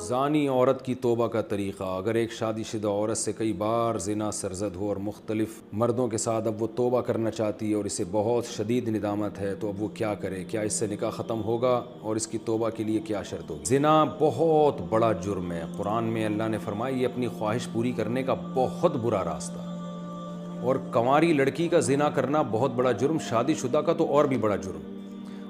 زانی عورت کی توبہ کا طریقہ۔ اگر ایک شادی شدہ عورت سے کئی بار زنا سرزد ہو اور مختلف مردوں کے ساتھ اب وہ توبہ کرنا چاہتی ہے اور اسے بہت شدید ندامت ہے، تو اب وہ کیا کرے؟ کیا اس سے نکاح ختم ہوگا اور اس کی توبہ کے لیے کیا شرط ہوگی؟ زنا بہت بڑا جرم ہے۔ قرآن میں اللہ نے فرمایا یہ اپنی خواہش پوری کرنے کا بہت برا راستہ، اور کنواری لڑکی کا زنا کرنا بہت بڑا جرم، شادی شدہ کا تو اور بھی بڑا جرم،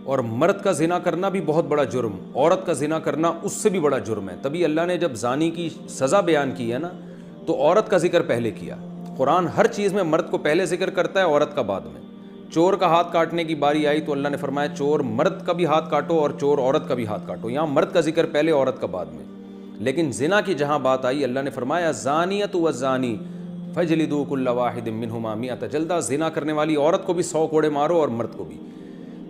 اور مرد کا زنا کرنا بھی بہت بڑا جرم، عورت کا زنا کرنا اس سے بھی بڑا جرم ہے۔ تبھی اللہ نے جب زانی کی سزا بیان کی ہے نا، تو عورت کا ذکر پہلے کیا۔ قرآن ہر چیز میں مرد کو پہلے ذکر کرتا ہے، عورت کا بعد میں۔ چور کا ہاتھ کاٹنے کی باری آئی تو اللہ نے فرمایا چور مرد کا بھی ہاتھ کاٹو اور چور عورت کا بھی ہاتھ کاٹو۔ یہاں مرد کا ذکر پہلے، عورت کا بعد میں۔ لیکن زنا کی جہاں بات آئی، اللہ نے فرمایا زانیۃ والزانی فاجلدوا کل واحد منہما مئۃ جلدہ۔ زنا کرنے والی عورت کو بھی 100 کوڑے مارو اور مرد کو بھی۔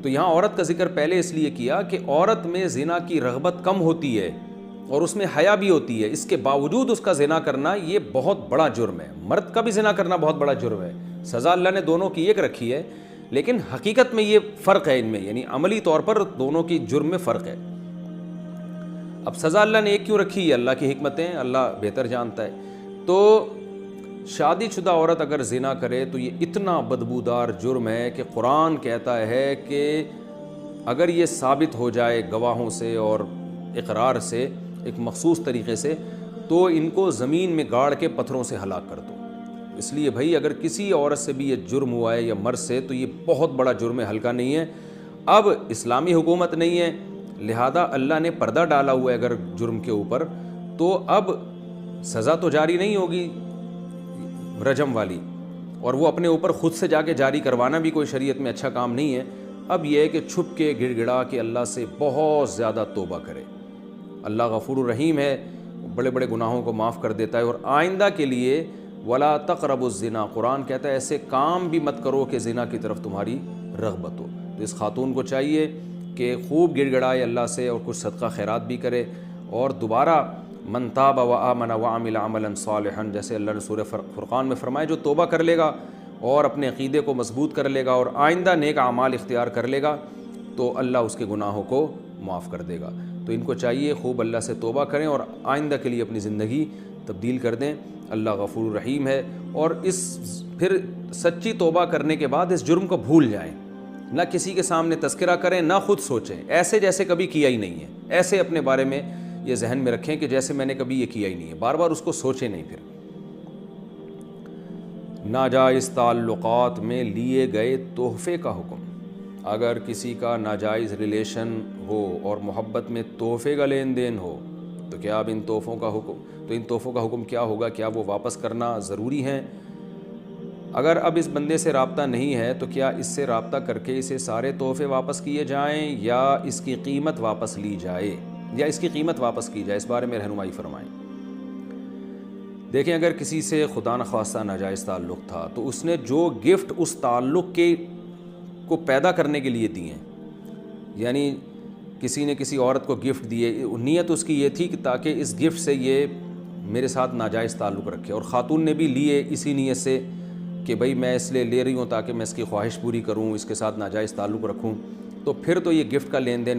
تو یہاں عورت کا ذکر پہلے اس لیے کیا کہ عورت میں زنا کی رغبت کم ہوتی ہے اور اس میں حیا بھی ہوتی ہے، اس کے باوجود اس کا زنا کرنا یہ بہت بڑا جرم ہے۔ مرد کا بھی زنا کرنا بہت بڑا جرم ہے، سزا اللہ نے دونوں کی ایک رکھی ہے، لیکن حقیقت میں یہ فرق ہے ان میں، یعنی عملی طور پر دونوں کی جرم میں فرق ہے۔ اب سزا اللہ نے ایک کیوں رکھی ہے؟ اللہ کی حکمتیں اللہ بہتر جانتا ہے۔ تو شادی شدہ عورت اگر زنا کرے تو یہ اتنا بدبودار جرم ہے کہ قرآن کہتا ہے کہ اگر یہ ثابت ہو جائے گواہوں سے اور اقرار سے ایک مخصوص طریقے سے، تو ان کو زمین میں گاڑ کے پتھروں سے ہلاک کر دو۔ اس لیے بھائی اگر کسی عورت سے بھی یہ جرم ہوا ہے یا مرد سے، تو یہ بہت بڑا جرم ہے، ہلکا نہیں ہے۔ اب اسلامی حکومت نہیں ہے، لہذا اللہ نے پردہ ڈالا ہوا ہے اگر جرم کے اوپر، تو اب سزا تو جاری نہیں ہوگی رجم والی، اور وہ اپنے اوپر خود سے جا کے جاری کروانا بھی کوئی شریعت میں اچھا کام نہیں ہے۔ اب یہ ہے کہ چھپ کے گڑ گڑا کے اللہ سے بہت زیادہ توبہ کرے۔ اللہ غفور الرحیم ہے، بڑے بڑے گناہوں کو معاف کر دیتا ہے، اور آئندہ کے لیے ولا تقربوا الزنا، قرآن کہتا ہے ایسے کام بھی مت کرو کہ زنا کی طرف تمہاری رغبت ہو۔ تو اس خاتون کو چاہیے کہ خوب گڑ گڑائے اللہ سے اور کچھ صدقہ خیرات بھی کرے، اور دوبارہ من تاب وآمن وعمل عملا صالحا، جیسے اللہ نے سورہ فرقان میں فرمایا جو توبہ کر لے گا اور اپنے عقیدے کو مضبوط کر لے گا اور آئندہ نیک اعمال اختیار کر لے گا، تو اللہ اس کے گناہوں کو معاف کر دے گا۔ تو ان کو چاہیے خوب اللہ سے توبہ کریں اور آئندہ کے لیے اپنی زندگی تبدیل کر دیں۔ اللہ غفور الرحیم ہے، اور اس پھر سچی توبہ کرنے کے بعد اس جرم کو بھول جائیں، نہ کسی کے سامنے تذکرہ کریں، نہ خود سوچیں ایسے جیسے کبھی کیا ہی نہیں ہے، ایسے اپنے بارے میں یہ ذہن میں رکھیں کہ جیسے میں نے کبھی یہ کیا ہی نہیں ہے، بار بار اس کو سوچیں نہیں۔ پھر ناجائز تعلقات میں لیے گئے تحفے کا حکم۔ اگر کسی کا ناجائز ریلیشن ہو اور محبت میں تحفے کا لین دین ہو، تو کیا اب ان تحفوں کا حکم کیا ہوگا؟ کیا وہ واپس کرنا ضروری ہیں؟ اگر اب اس بندے سے رابطہ نہیں ہے تو کیا اس سے رابطہ کر کے اسے سارے تحفے واپس کیے جائیں یا اس کی قیمت واپس لی جائے، یا اس کی قیمت واپس کی جائے؟ اس بارے میں رہنمائی فرمائیں۔ دیکھیں اگر کسی سے خدا نخواستہ ناجائز تعلق تھا تو اس نے جو گفٹ اس تعلق کو پیدا کرنے کے لیے دیے، یعنی کسی نے کسی عورت کو گفٹ دیے، نیت اس کی یہ تھی کہ تاکہ اس گفٹ سے یہ میرے ساتھ ناجائز تعلق رکھے، اور خاتون نے بھی لیے اسی نیت سے کہ بھئی میں اس لیے لے رہی ہوں تاکہ میں اس کی خواہش پوری کروں، اس کے ساتھ ناجائز تعلق رکھوں، تو پھر تو یہ گفٹ کا لین دین